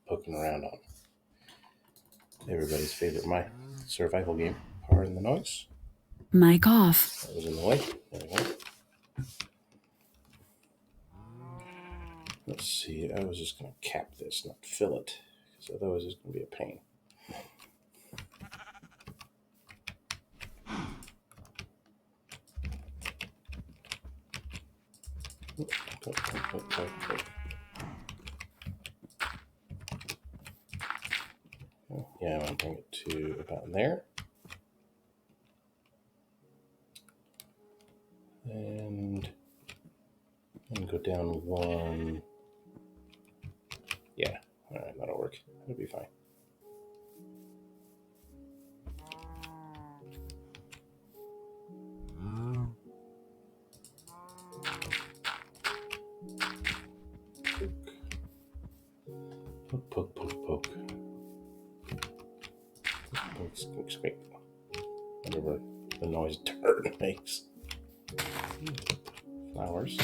poking around on everybody's favorite my survival game. Pardon the noise. Mic off. That was in the way. There we go. Let's see. I was just going to cap this, not fill it, because otherwise it's going to be a pain. Yeah, I want to bring it to about there. And go down one. Yeah, all right, that'll work. It'll be fine. Poke, poke, poke, poke. Poke, squeak, squeak. Whatever the noise turd makes. Flowers.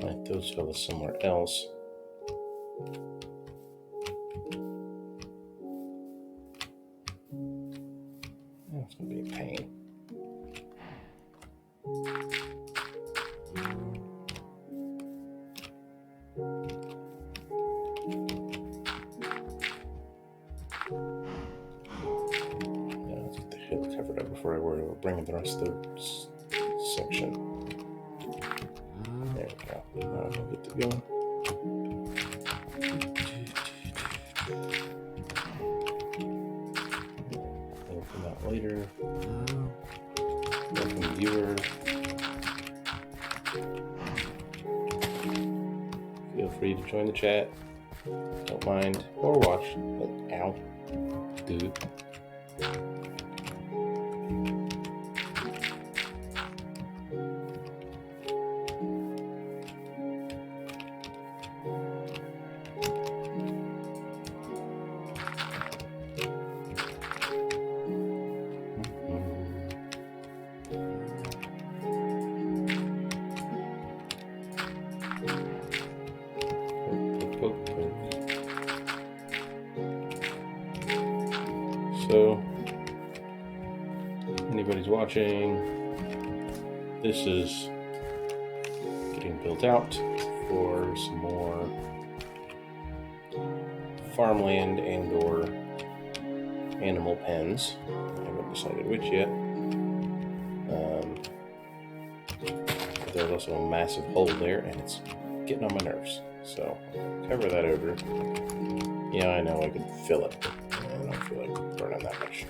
Right, those fellas somewhere else. That's gonna be a pain. Let's get the hill covered up before I worry about bringing the rest of the section. There we go. Now I'll get to going. Open that later. Welcome, viewer. Feel free to join the chat. Don't mind. Or watch. Ow. Dude. So, anybody's watching, this is getting built out for some more farmland and or animal pens. I haven't decided which yet. There's also a massive hole there and it's getting on my nerves. So I'll cover that over. Yeah, I know I could fill it, but I don't feel like burning that much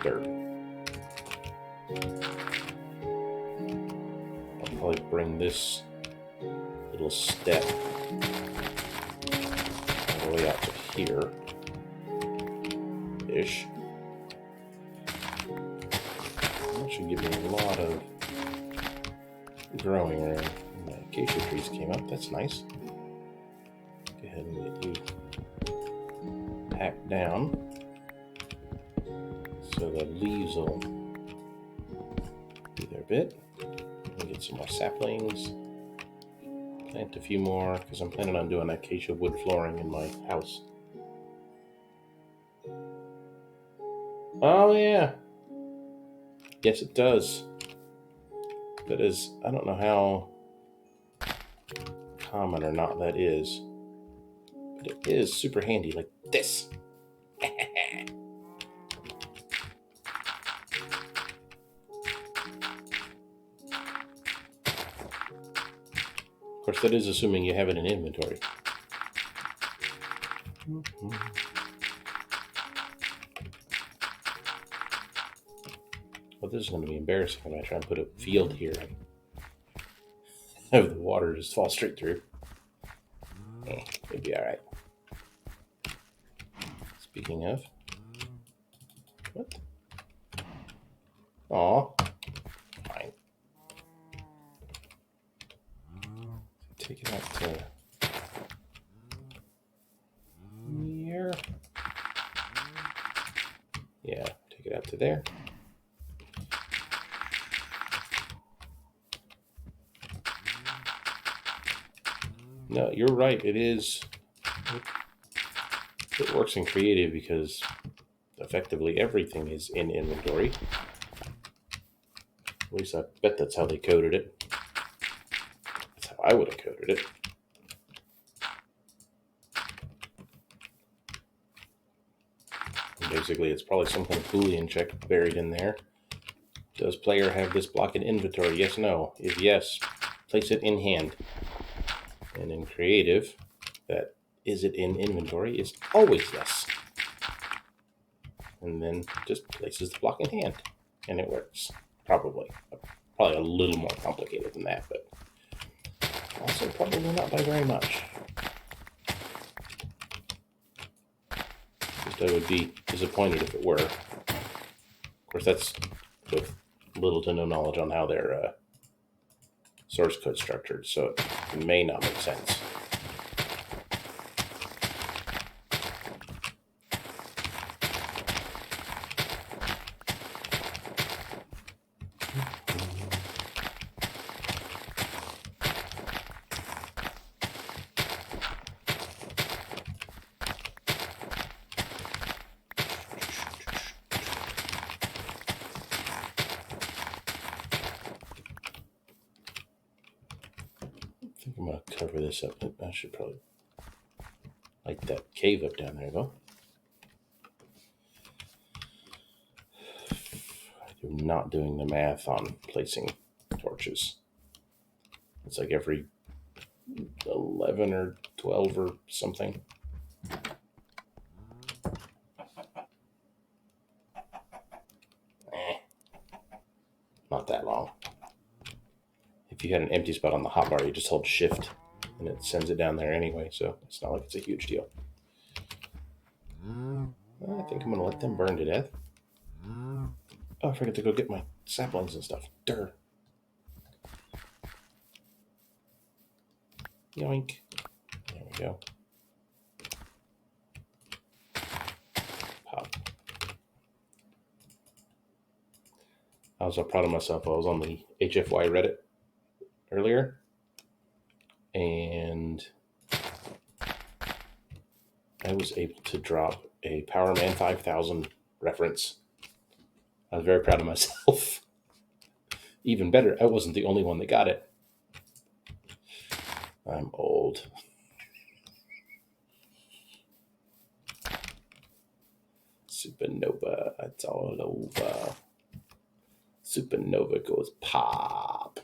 dirt. I'll probably bring this little step all the way out to here ish. That should give me a lot of growing room. And the acacia trees came up. That's nice. Go ahead and get you packed down so the leaves will do their bit. We'll get some more saplings. Plant a few more because I'm planning on doing acacia wood flooring in my house. Oh yeah. Yes, it does. That is, I don't know how common or not that is, but it is super handy like this. Of course, that is assuming you have it in inventory. Well, this is going to be embarrassing when I try and put a field here and have the water just fall straight through. It'll be alright. Speaking of, what? Aw, fine. Take it out to here. Yeah, take it out to there. No, you're right. It is. It works in creative because effectively everything is in inventory. At least I bet that's how they coded it. That's how I would have coded it. And basically, it's probably some kind of Boolean check buried in there. Does player have this block in inventory? Yes, no. If yes, place it in hand. And in creative, that is it in inventory is always yes. And then just places the block in hand. And it works. Probably. Probably a little more complicated than that, but also probably not by very much. Just I would be disappointed if it were. Of course, that's with little to no knowledge on how their source code structured, so it may not make sense. I think I'm going to cover this up. I should probably light that cave up down there, though. I'm not doing the math on placing torches. It's like every 11 or 12 or something. Not that long. If you had an empty spot on the hotbar, you just hold shift and it sends it down there anyway, so it's not like it's a huge deal. I think I'm going to let them burn to death. Oh, I forgot to go get my saplings and stuff. Durr. Yoink. There we go. Pop. I was so proud of myself. I was on the HFY Reddit earlier, and I was able to drop a Power Man 5000 reference. I was very proud of myself. Even better, I wasn't the only one that got it. I'm old. Supernova, it's all over. Supernova goes pop.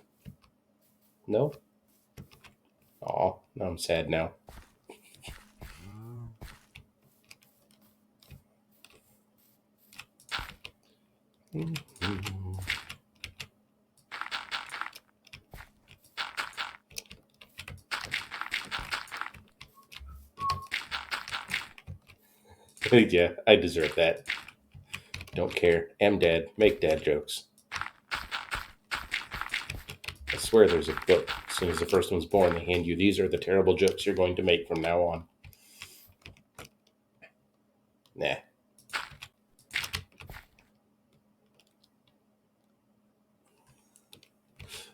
No? Aw, now I'm sad now. Yeah, I deserve that. Don't care. Am dad. Make dad jokes. I swear there's a book. As soon as the first one's born, they hand you, these are the terrible jokes you're going to make from now on. Nah.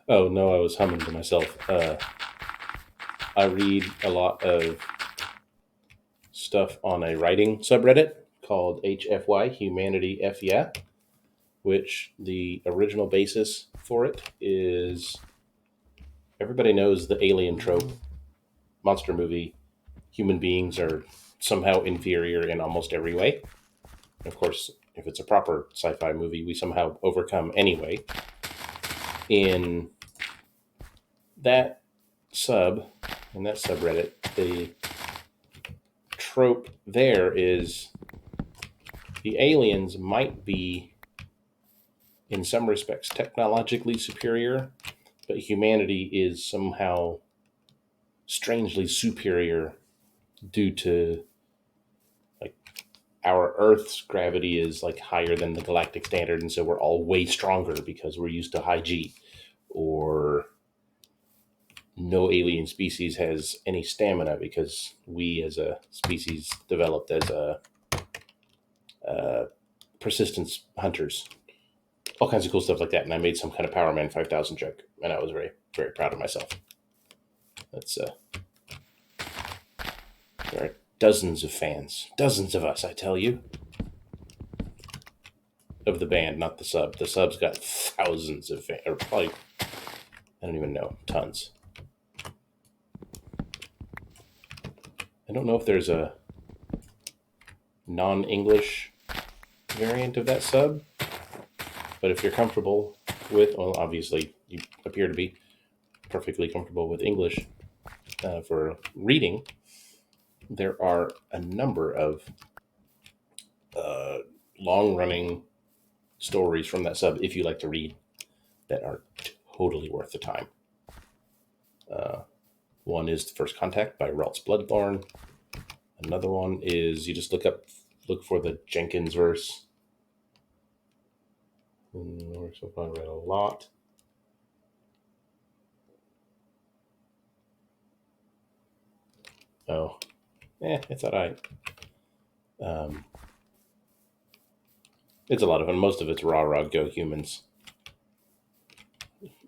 Oh, no, I was humming to myself. I read a lot of stuff on a writing subreddit called HFY, Humanity F Yeah, which the original basis for it is everybody knows the alien trope, monster movie, human beings are somehow inferior in almost every way. Of course, if it's a proper sci-fi movie, we somehow overcome anyway. In that subreddit, the trope there is the aliens might be, in some respects, technologically superior, but humanity is somehow strangely superior due to, like, our Earth's gravity is like higher than the galactic standard, and so we're all way stronger because we're used to high G. Or no alien species has any stamina because we as a species developed as a persistence hunters. All kinds of cool stuff like that. And I made some kind of Power Man 5000 joke, and I was very, very proud of myself. That's There are dozens of fans, dozens of us, I tell you, of the band, not the sub. The sub's got thousands of fans, or probably, I don't even know, tons. I don't know if there's a non-English variant of that sub, but if you're comfortable with, well, obviously you appear to be perfectly comfortable with English for reading, there are a number of long-running stories from that sub, if you like to read, that are totally worth the time. One is The First Contact by Ralts Bloodthorn. Another one is you just look for the Jenkins verse. So far, I read a lot. Oh, it's all right. It's a lot of fun. Most of it's rah go humans.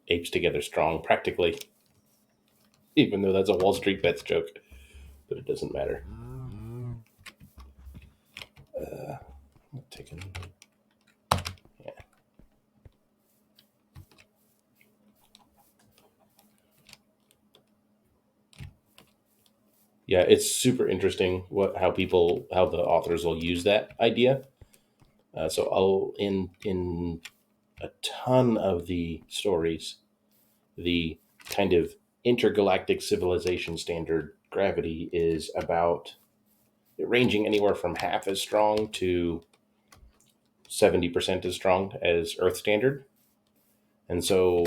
Apes together strong, practically. Even though that's a Wall Street Bets joke, but it doesn't matter. Taking. Yeah. Yeah, it's super interesting how the authors will use that idea. So I'll in a ton of the stories, the kind of intergalactic civilization standard gravity is about ranging anywhere from half as strong to 70% as strong as Earth standard. And so,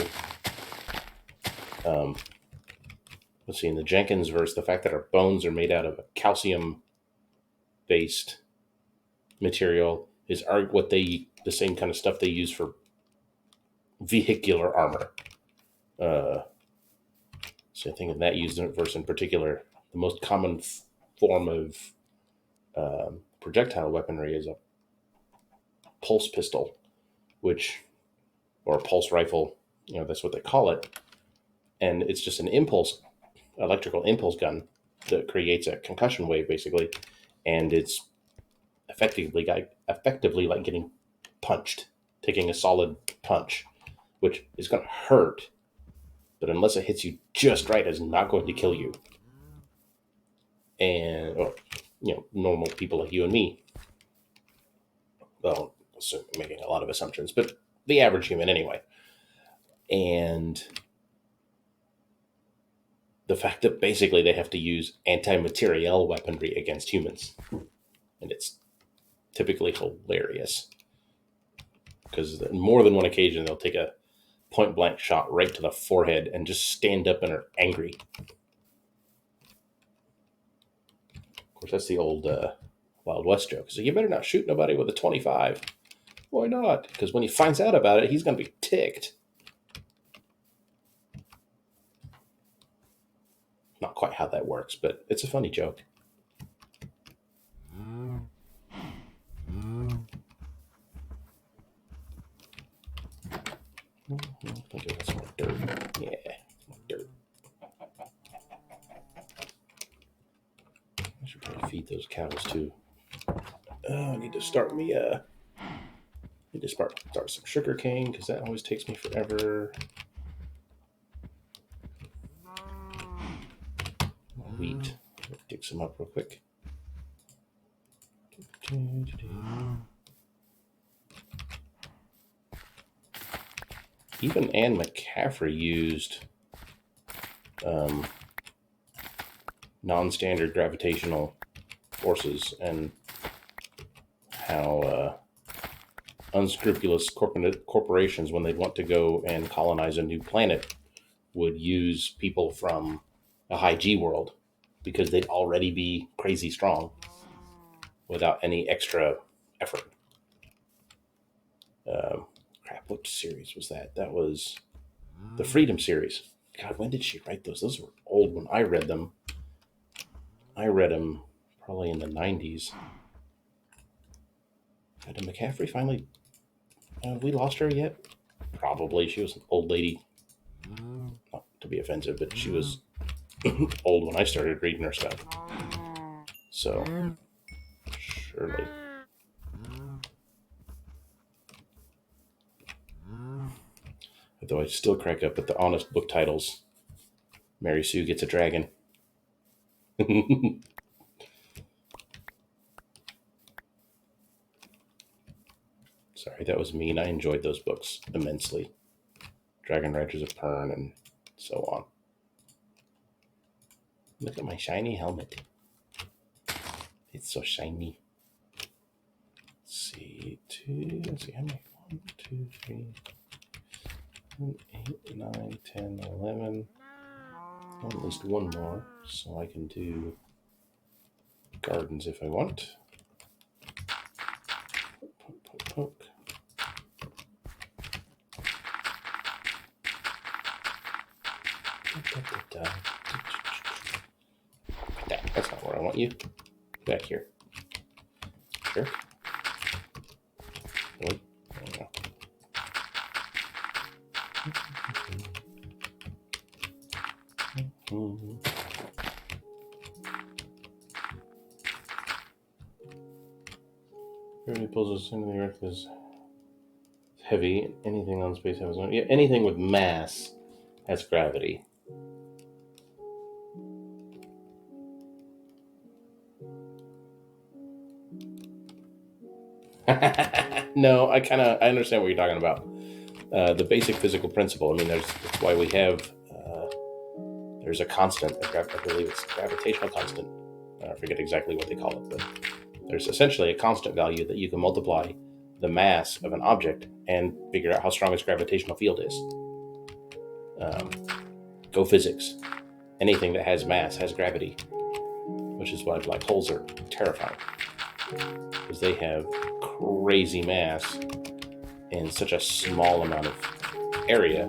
let's see, in the Jenkins verse, the fact that our bones are made out of a calcium based material is the same kind of stuff they use for vehicular armor. So I think in that used verse in particular, the most common form of projectile weaponry is a pulse pistol, or a pulse rifle, that's what they call it. And it's just an electrical impulse gun that creates a concussion wave, basically. And it's effectively like getting punched, taking a solid punch, which is going to hurt, but unless it hits you just right, it's not going to kill you. And normal people like you and me, well, making a lot of assumptions, but the average human anyway. And the fact that basically they have to use anti-materiel weaponry against humans, and it's typically hilarious because on more than one occasion they'll take a point blank shot right to the forehead and just stand up and are angry. Of course, that's the old Wild West joke. So you better not shoot nobody with a 25. Why not? Because when he finds out about it, he's going to be ticked. Not quite how that works, but it's a funny joke. Okay, that's more dirt. Yeah, more dirt. I should probably feed those cows too. I need to start some sugar cane because that always takes me forever. Wheat. Dig some up real quick. Even Anne McCaffrey used non-standard gravitational forces, and how unscrupulous corporations, when they want to go and colonize a new planet, would use people from a high G world because they'd already be crazy strong without any extra effort. What series was that? That was the Freedom series. God, when did she write those? Those were old when I read them. I read them probably in the 90s. Did McCaffrey finally... have we lost her yet? Probably. She was an old lady. Not to be offensive, but she was old when I started reading her stuff. So, surely. Although I still crack up at the honest book titles. Mary Sue gets a dragon. Sorry, that was mean. I enjoyed those books immensely. Dragon Riders of Pern and so on. Look at my shiny helmet. It's so shiny. Let's see, let's see how many? 1, 2, 3, 8, 9, 10, 11. At least one more, so I can do gardens if I want. Poke, poke, poke. That's not where I want you. Back here. Sure. Really? Gravity pulls us into the Earth is heavy. Anything on space has yeah, anything with mass has gravity. No, I understand what you're talking about. The basic physical principle. I mean, that's why we have there's a constant. I believe it's gravitational constant. I forget exactly what they call it, but there's essentially a constant value that you can multiply the mass of an object and figure out how strong its gravitational field is. Go physics. Anything that has mass has gravity, which is why black holes are terrifying, because they have crazy mass in such a small amount of area.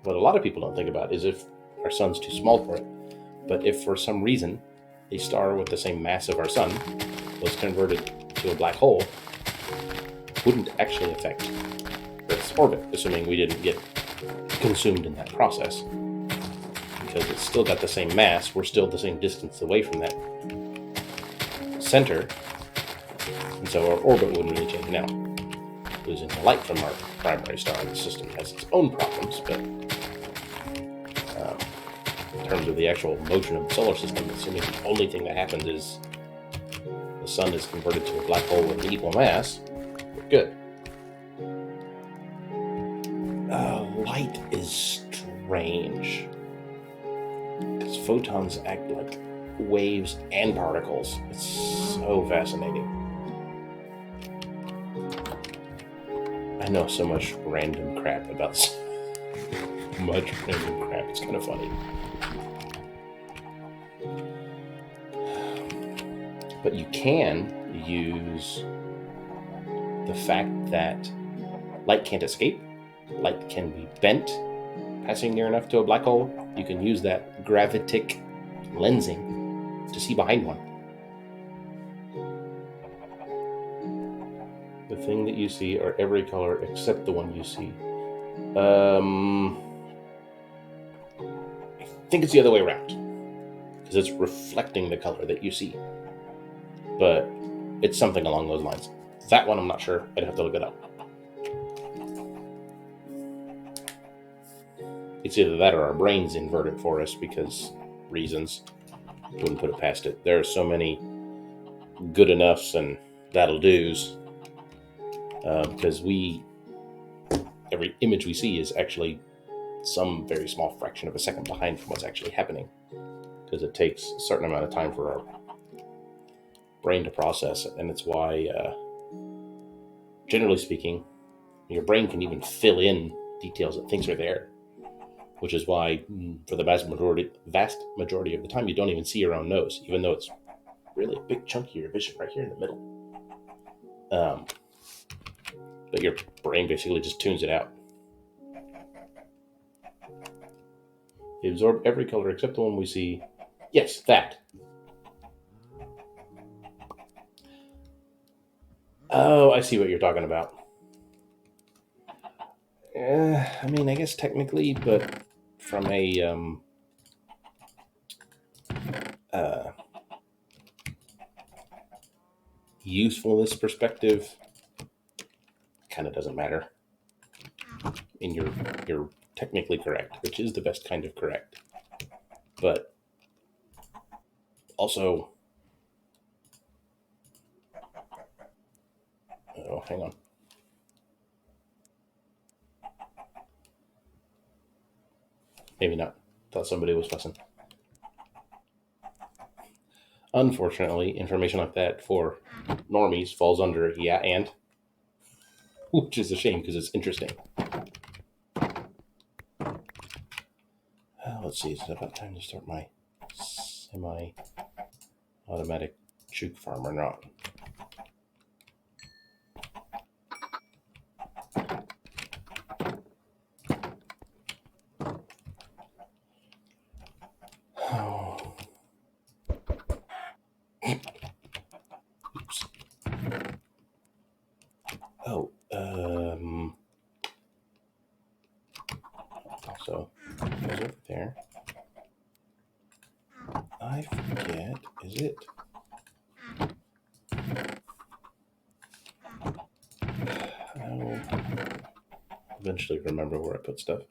What a lot of people don't think about is if our sun's too small for it, but if for some reason a star with the same mass of our sun was converted to a black hole, wouldn't actually affect Earth's orbit, assuming we didn't get consumed in that process. Because it's still got the same mass, we're still the same distance away from that center, and so our orbit wouldn't really change. Now, losing the light from our primary star in the system has its own problems, but in terms of the actual motion of the solar system, assuming the only thing that happens is the sun is converted to a black hole with an equal mass, we're good. Light is strange, because photons act like waves and particles. It's so fascinating. I know so much random crap about much random crap. It's kind of funny. But you can use the fact that light can't escape, light can be bent passing near enough to a black hole. You can use that gravitic lensing to see behind one. The thing that you see are every color except the one you see. I think it's the other way around, because it's reflecting the color that you see. But it's something along those lines. That one I'm not sure. I'd have to look it up. It's either that or our brains invert it for us because reasons. Wouldn't put it past it. There are so many good enoughs and that'll do's, because every image we see is actually some very small fraction of a second behind from what's actually happening, because it takes a certain amount of time for our brain to process it. And it's why, generally speaking, your brain can even fill in details that things are there, which is why for the vast majority of the time you don't even see your own nose, even though it's really a big chunk of your vision right here in the middle. But your brain basically just tunes it out. They absorb every color except the one we see. Yes, that. Oh, I see what you're talking about. I mean, I guess technically, but from a usefulness perspective, kind of doesn't matter. And you're technically correct, which is the best kind of correct. But also, oh, hang on. Maybe not. Thought somebody was fussing. Unfortunately, information like that for normies falls under yeah and, which is a shame because it's interesting. Let's see, is it about time to start my semi-automatic juke farm or not? Oh. Oops. Oh, also, goes over there. I forget, is it? I'll eventually remember where I put stuff.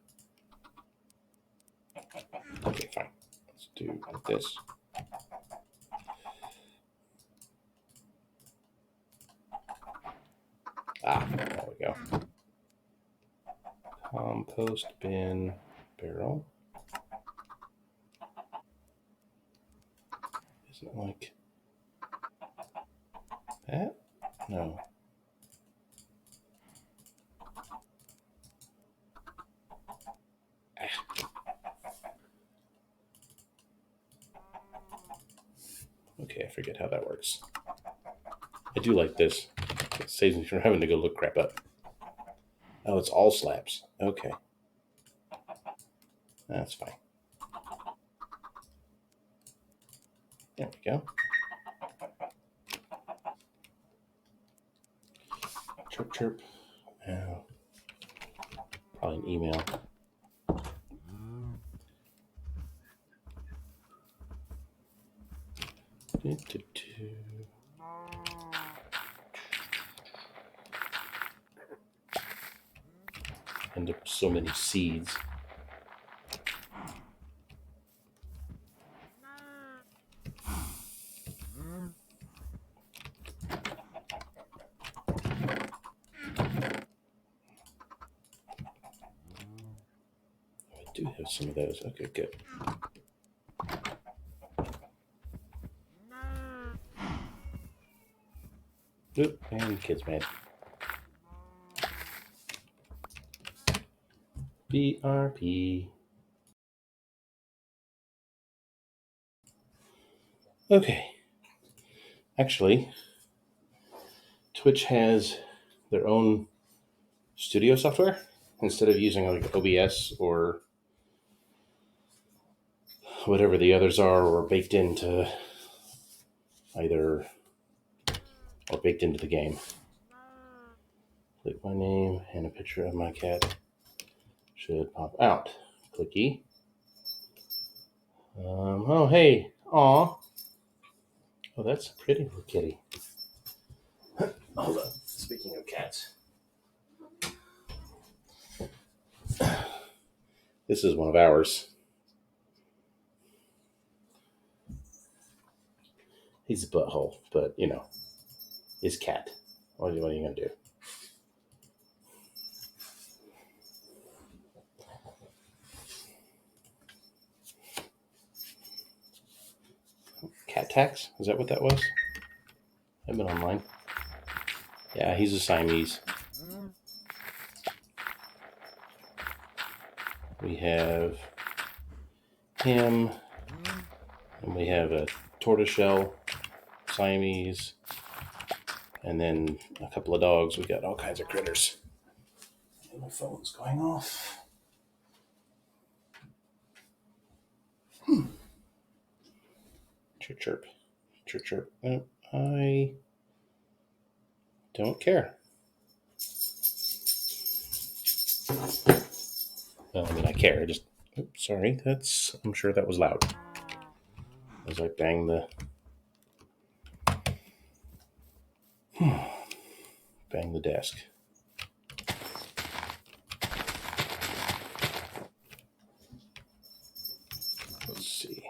Okay, fine. Let's do this. There we go. Compost bin barrel. Isn't it like that? No. Okay, I forget how that works. I do like this. It saves me from having to go look crap up. Oh, it's all slabs. Okay. That's fine. There we go. Chirp, chirp. Oh, probably an email. End up so many seeds. I do have some of those. Okay, good. Oop, and the kid's mad. BRP. Okay. Actually, Twitch has their own studio software instead of using like OBS or whatever the others are, or baked into the game. Click my name and a picture of my cat should pop out. Clicky. Oh, hey. Aw. Oh, that's a pretty little kitty. Hold on. Speaking of cats. This is one of ours. He's a butthole, but, his cat. What are you going to do? Cat tax? Is that what that was? I've been online. Yeah, he's a Siamese. We have him, and we have a tortoiseshell Siamese, and then a couple of dogs. We got all kinds of critters. And my phone's going off. Chirp, chirp. Chirp, chirp. I don't care. Well, I mean, I care. Sorry, I'm sure that was loud. As I bang the Bang the desk. Let's see.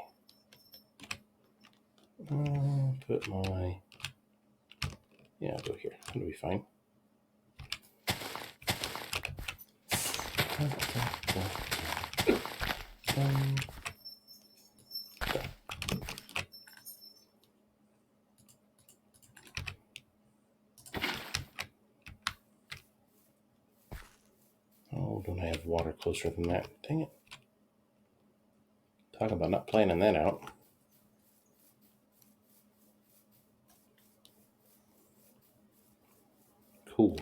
Put my... Yeah, I'll go here. That'll be fine. Oh, don't I have water closer than that? Dang it. Talk about not planning that out. Cool.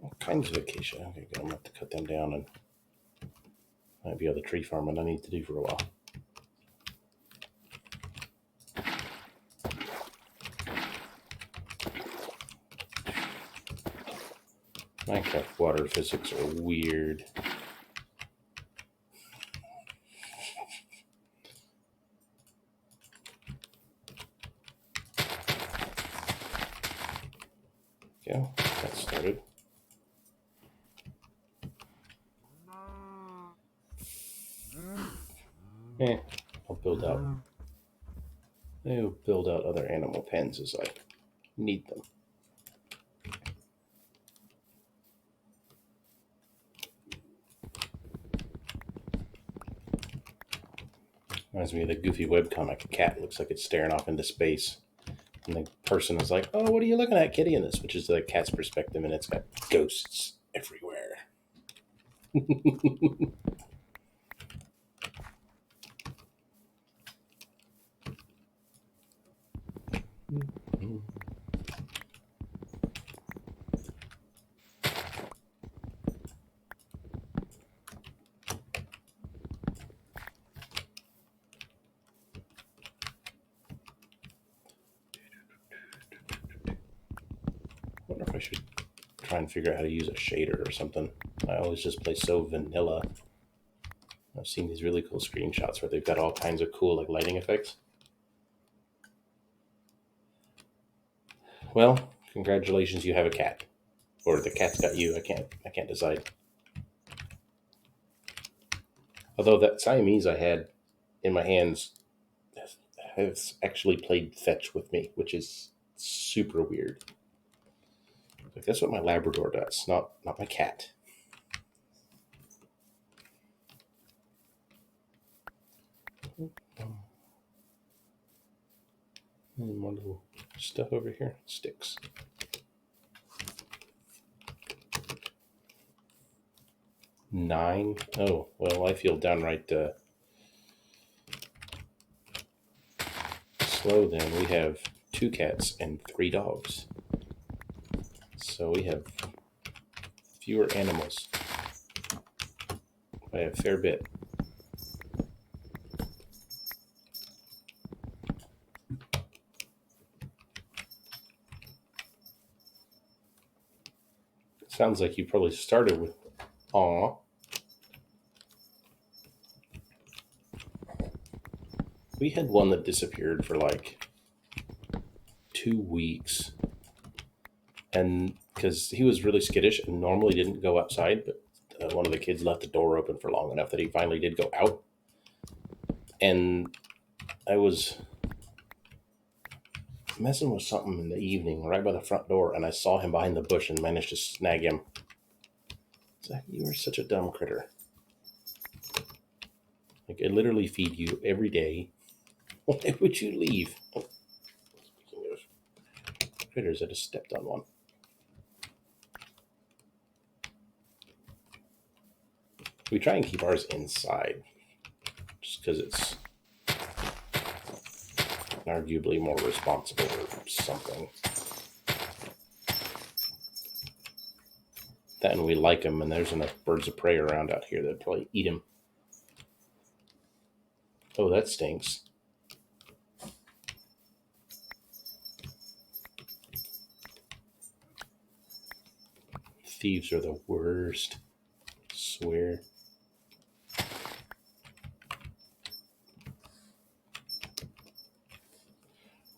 All kinds of acacia. Okay, good. I'm going to have to cut them down, and might be other tree farming I need to do for a while. Minecraft water physics are weird. Yeah, that started. I'll build out. I'll build out other animal pens as I need them. Reminds me of the Goofy webcomic. A cat looks like it's staring off into space. And the person is like, "Oh, what are you looking at, kitty?" And this, which is the cat's perspective, and it's got ghosts everywhere. I wonder if I should try and figure out how to use a shader or something. I always just play so vanilla. I've seen these really cool screenshots where they've got all kinds of cool like lighting effects. Well, congratulations, you have a cat. Or the cat's got you. I can't decide. Although that Siamese I had in my hands has actually played fetch with me, which is super weird. Like, that's what my Labrador does, not my cat. More little stuff over here. Sticks. Nine. Oh, well, I feel downright slow then. We have 2 cats and 3 dogs. So we have fewer animals by a fair bit. Sounds like you probably started with aw. We had one that disappeared for like 2 weeks. And because he was really skittish and normally didn't go outside, but one of the kids left the door open for long enough that he finally did go out. And I was messing with something in the evening right by the front door, and I saw him behind the bush and managed to snag him. It's like, you are such a dumb critter. Like, I literally feed you every day. Why would you leave? Oh, speaking of critters, I just stepped on one. We try and keep ours inside, just because it's arguably more responsible or something. That, and we like them, and there's enough birds of prey around out here that'd probably eat him. Oh, that stinks. Thieves are the worst. I swear.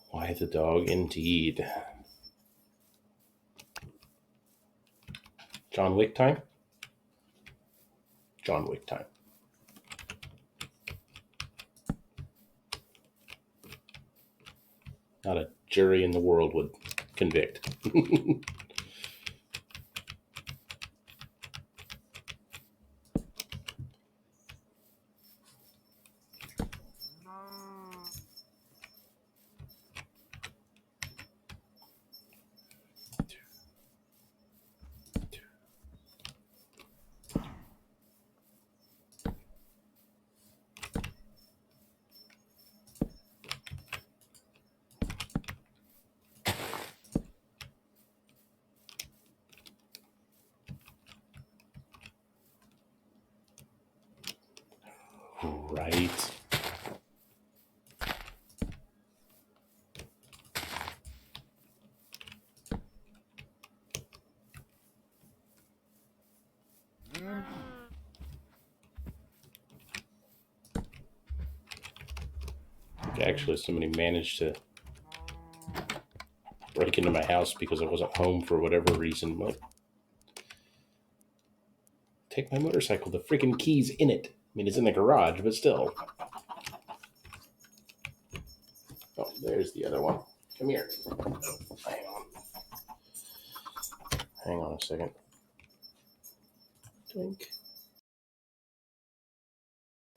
Why the dog, indeed. John Wick time? John Wick time. Not a jury in the world would convict. Right. Actually, somebody managed to break into my house because I wasn't home for whatever reason. Like, take my motorcycle. The freaking key's in it. I mean, it's in the garage, but still. Oh, there's the other one. Come here. Oh, hang on. Hang on a second. Doink.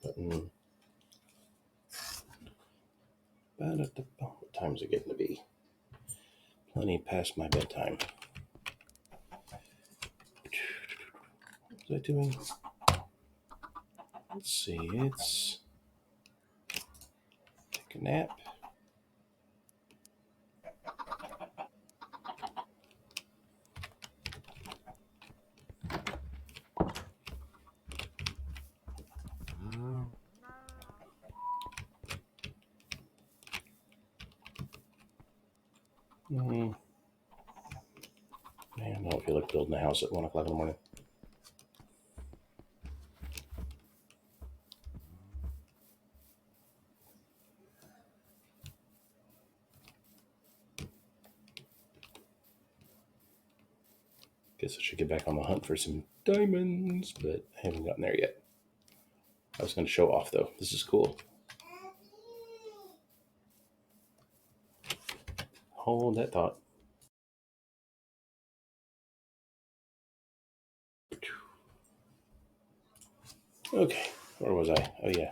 Button. What time is it getting to be? Plenty past my bedtime. What was I doing? Let's see. It's take a nap. Man, I don't feel like building a house at 1 o'clock in the morning. Guess I should get back on the hunt for some diamonds, but I haven't gotten there yet. I was going to show off, though. This is cool. Hold that thought. Okay, where was I? Oh, yeah.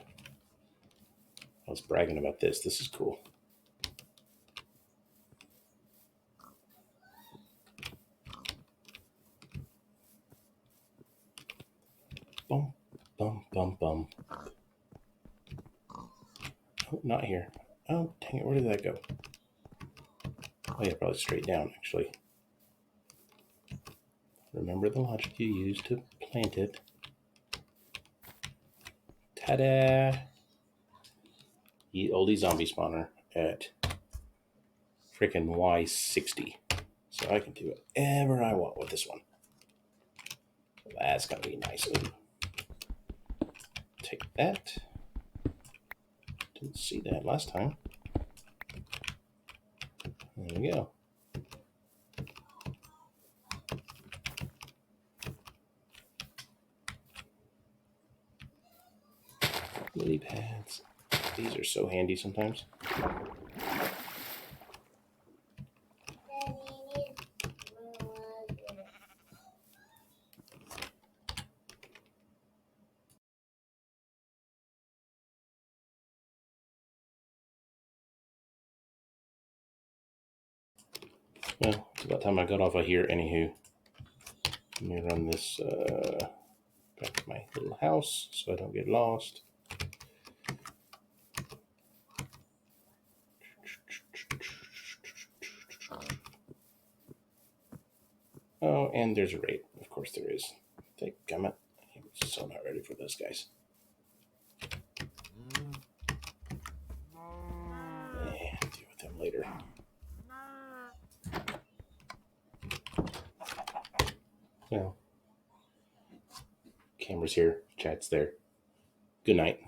I was bragging about this. This is cool. Bum, bum, bum, bum. Oh, not here. Oh, dang it. Where did that go? Oh, yeah, probably straight down, actually. Remember the logic you used to plant it. Ta-da! Oldie zombie spawner at freaking Y60. So I can do whatever I want with this one. So that's going to be nice. Ooh. Take that. Didn't see that last time. There we go. Lily pads. These are so handy sometimes. Well, it's about time I got off of here. Anywho, let me run this back to my little house so I don't get lost. Oh, and there's a raid. Of course there is. Dadgummit. I'm so not ready for those guys. Deal with them later. Well, camera's here, chat's there. Good night.